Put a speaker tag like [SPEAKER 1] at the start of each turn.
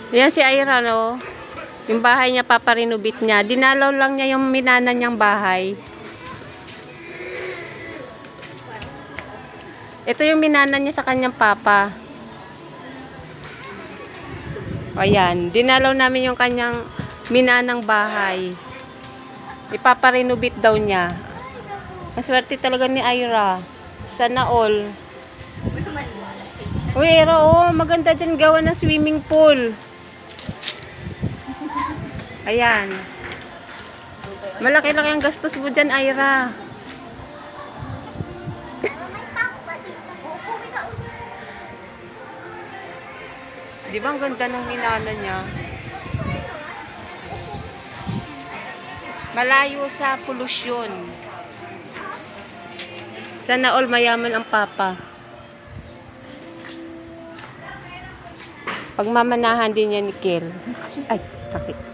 [SPEAKER 1] Yan si Ira, no? Yung bahay niya, paparinubit niya. Dinalaw lang niya yung minana niyang bahay. Ito yung minana niya sa kanyang papa. Ayan. Dinalaw namin yung kanyang minanang bahay. Ipaparinubit daw niya. Maswerte talaga ni Ira. Sana all. Uy, Ira, oh, maganda dyan gawa ng swimming pool. Ayan. Malaki-laki ang gastos mo dyan, Ira. Di ba ang ganda ng minana niya? Malayo sa polusyon. Sana all mayaman ang papa. Pagmamanahan din niya ni Kel. Ay, sakit.